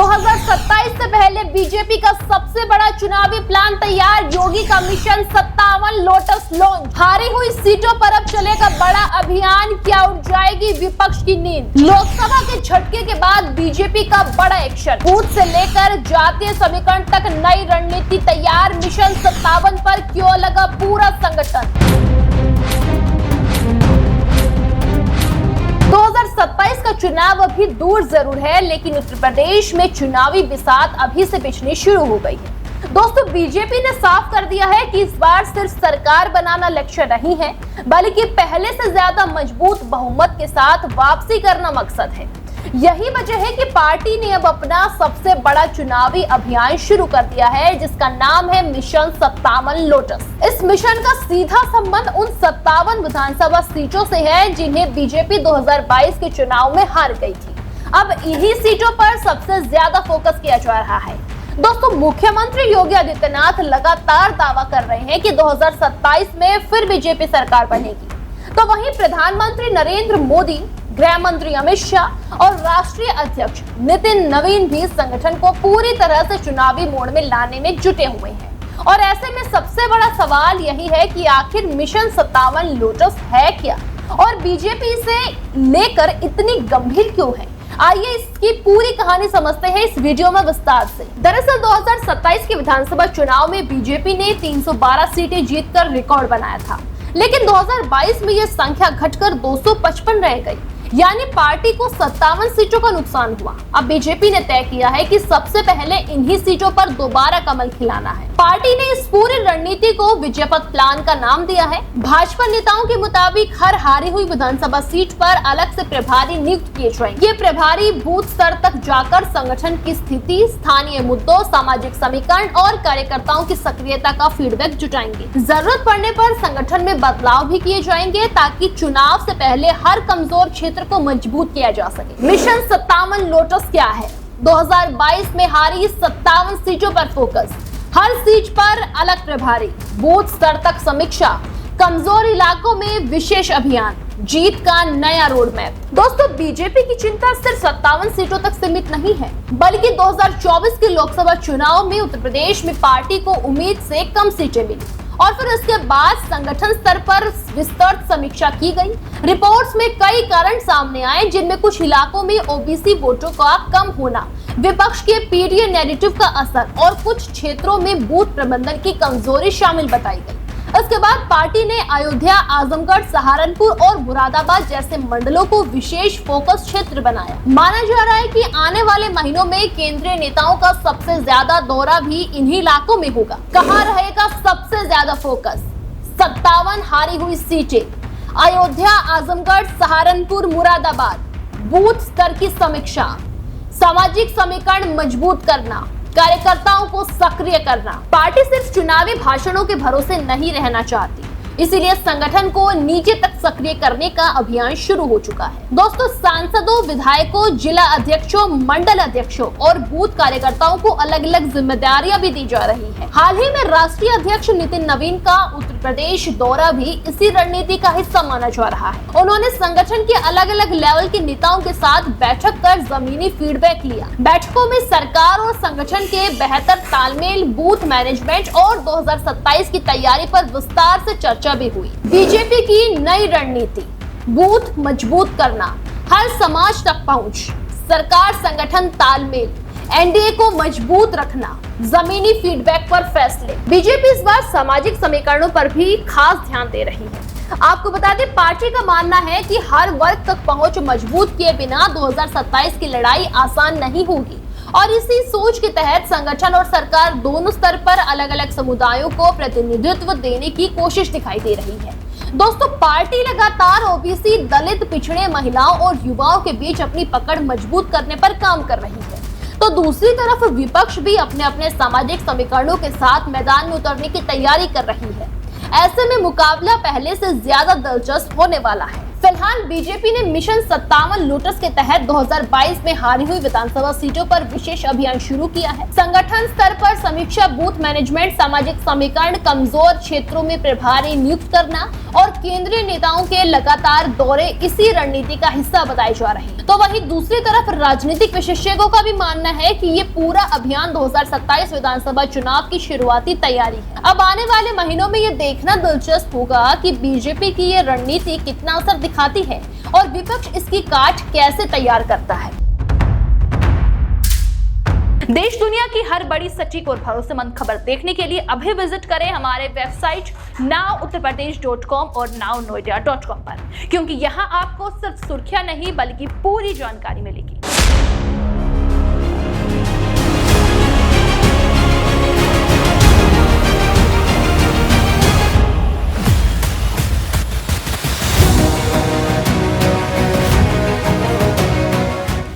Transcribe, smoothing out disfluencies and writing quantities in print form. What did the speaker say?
2027 से पहले बीजेपी का सबसे बड़ा चुनावी प्लान तैयार, योगी का मिशन 57 लोटस लॉन्च। हारी हुई सीटों पर अब चलेगा बड़ा अभियान, क्या उठ जाएगी विपक्ष की नींद। लोकसभा के झटके के बाद बीजेपी का बड़ा एक्शन, बूथ से लेकर जातीय समीकरण तक नई रणनीति तैयार। मिशन 57 पर क्यों लगा पूरा संगठन। 2027 का चुनाव अभी दूर जरूर है, लेकिन उत्तर प्रदेश में चुनावी बिसात अभी से बिछनी शुरू हो गई है। दोस्तों, बीजेपी ने साफ कर दिया है कि इस बार सिर्फ सरकार बनाना लक्ष्य नहीं है, बल्कि पहले से ज्यादा मजबूत बहुमत के साथ वापसी करना मकसद है। यही वजह है कि पार्टी ने अब अपना सबसे बड़ा चुनावी अभियान शुरू कर दिया है, जिसका नाम है मिशन 57 लोटस। इस मिशन का सीधा संबंध उन 57 विधानसभा सीटों से है जिन्हें बीजेपी 2022 के चुनाव में हार गई थी। अब इन्हीं सीटों पर सबसे ज्यादा फोकस किया जा रहा है। दोस्तों, मुख्यमंत्री योगी आदित्यनाथ लगातार दावा कर रहे हैं कि 2027 में फिर बीजेपी सरकार बनेगी, तो वहीं प्रधानमंत्री नरेंद्र मोदी, गृह मंत्री अमित शाह और राष्ट्रीय अध्यक्ष नितिन नवीन भी संगठन को पूरी तरह से चुनावी मोड़ में लाने में जुटे हुए हैं। और ऐसे में सबसे बड़ा सवाल यही है कि आखिर मिशन 57 लोटस है क्या और बीजेपी इसे लेकर इतनी गंभीर क्यों है। आइए इसकी पूरी कहानी समझते हैं इस वीडियो में विस्तार से। दरअसल 2027 के विधानसभा चुनाव में बीजेपी ने 312 सीटें जीतकर रिकॉर्ड बनाया था, लेकिन 2022 में यह संख्या घटकर 255 रह गई, यानी पार्टी को 57 सीटों का नुकसान हुआ। अब बीजेपी ने तय किया है कि सबसे पहले इन्हीं सीटों पर दोबारा कमल खिलाना है। पार्टी ने इस पूरी रणनीति को विजय पथ प्लान का नाम दिया है। भाजपा नेताओं के मुताबिक हर हारी हुई विधानसभा सीट पर अलग से प्रभारी नियुक्त किए जाएंगे। ये प्रभारी बूथ स्तर तक जाकर संगठन की स्थिति, स्थानीय मुद्दों, सामाजिक समीकरण और कार्यकर्ताओं की सक्रियता का फीडबैक जुटाएंगे। जरूरत पड़ने पर संगठन में बदलाव भी किए जाएंगे ताकि चुनाव से पहले हर कमजोर क्षेत्र को मजबूत किया जा सके। मिशन 57 लोटस क्या है? 2022 में हारी 57 सीटों पर फोकस, हर सीट पर अलग प्रभारी, बूथ स्तर तक समीक्षा, कमजोर इलाकों में विशेष अभियान, जीत का नया रोड मैप। दोस्तों, बीजेपी की चिंता सिर्फ 57 सीटों तक सीमित नहीं है, बल्कि 2024 के लोकसभा चुनाव में उत्तर प्रदेश में पार्टी को उम्मीद से कम सीटें मिली और फिर उसके बाद संगठन स्तर पर विस्तृत समीक्षा की गई। रिपोर्ट्स में कई कारण सामने आए, जिनमें कुछ इलाकों में ओबीसी वोटों का कम होना, विपक्ष के पीडीए नैरेटिव का असर और कुछ क्षेत्रों में बूथ प्रबंधन की कमजोरी शामिल बताई गई। इसके बाद पार्टी ने अयोध्या, आजमगढ़, सहारनपुर और मुरादाबाद जैसे मंडलों को विशेष फोकस क्षेत्र बनाया। माना जा रहा है कि आने वाले महीनों में केंद्रीय नेताओं का सबसे ज्यादा दौरा भी इन्हीं इलाकों में होगा। कहाँ रहेगा सबसे ज्यादा फोकस? 57 हारी हुई सीटें, अयोध्या, आजमगढ़, सहारनपुर, मुरादाबाद, बूथ स्तर की समीक्षा, सामाजिक समीकरण मजबूत करना, कार्यकर्ताओं को सक्रिय करना। पार्टी सिर्फ चुनावी भाषणों के भरोसे नहीं रहना चाहती, इसीलिए संगठन को नीचे तक सक्रिय करने का अभियान शुरू हो चुका है। दोस्तों, सांसदों, विधायकों, जिला अध्यक्षों, मंडल अध्यक्षों और बूथ कार्यकर्ताओं को अलग अलग जिम्मेदारियां भी दी जा रही है। हाल ही में राष्ट्रीय अध्यक्ष नितिन नवीन का उत्तर प्रदेश दौरा भी इसी रणनीति का हिस्सा माना जा रहा है। उन्होंने संगठन के अलग अलग लेवल के नेताओं के साथ बैठक कर जमीनी फीडबैक लिया। बैठकों में सरकार और संगठन के बेहतर तालमेल, बूथ मैनेजमेंट और 2027 की तैयारी पर विस्तार से चर्चा भी हुई। बीजेपी की नई रणनीति, बूथ मजबूत करना, हर समाज तक पहुंच, सरकार संगठन तालमेल, एनडीए को मजबूत रखना, जमीनी फीडबैक पर फैसले। बीजेपी इस बार सामाजिक समीकरणों पर भी खास ध्यान दे रही है। आपको बता दें, पार्टी का मानना है कि हर वर्ग तक पहुंच मजबूत किए बिना 2027 की लड़ाई आसान नहीं होगी और इसी सोच के तहत संगठन और सरकार दोनों स्तर पर अलग अलग समुदायों को प्रतिनिधित्व देने की कोशिश दिखाई दे रही है। दोस्तों, पार्टी लगातार ओबीसी, दलित, पिछड़े, महिलाओं और युवाओं के बीच अपनी पकड़ मजबूत करने पर काम कर रही है, तो दूसरी तरफ विपक्ष भी अपने अपने सामाजिक समीकरणों के साथ मैदान में उतरने की तैयारी कर रही है। ऐसे में मुकाबला पहले से ज्यादा दिलचस्प होने वाला है। फिलहाल बीजेपी ने मिशन 57 लोटस के तहत 2022 में हारी हुई विधानसभा सीटों पर विशेष अभियान शुरू किया है। संगठन स्तर पर समीक्षा, बूथ मैनेजमेंट, सामाजिक समीकरण, कमजोर क्षेत्रों में प्रभारी नियुक्त करना और केंद्रीय नेताओं के लगातार दौरे इसी रणनीति का हिस्सा बताए जा रहे हैं। तो वहीं दूसरी तरफ राजनीतिक विशेषज्ञों का भी मानना है कि ये पूरा अभियान 2027 विधानसभा चुनाव की शुरुआती तैयारी है। अब आने वाले महीनों में ये देखना दिलचस्प होगा कि बीजेपी की ये रणनीति कितना असर दिखाती है और विपक्ष इसकी काट कैसे तैयार करता है। देश दुनिया की हर बड़ी, सटीक और भरोसेमंद खबर देखने के लिए अभी विजिट करें हमारे वेबसाइट nowuttarpradesh.com और nownoida.com पर, क्योंकि यहाँ आपको सिर्फ सुर्खियां नहीं बल्कि पूरी जानकारी मिलेगी।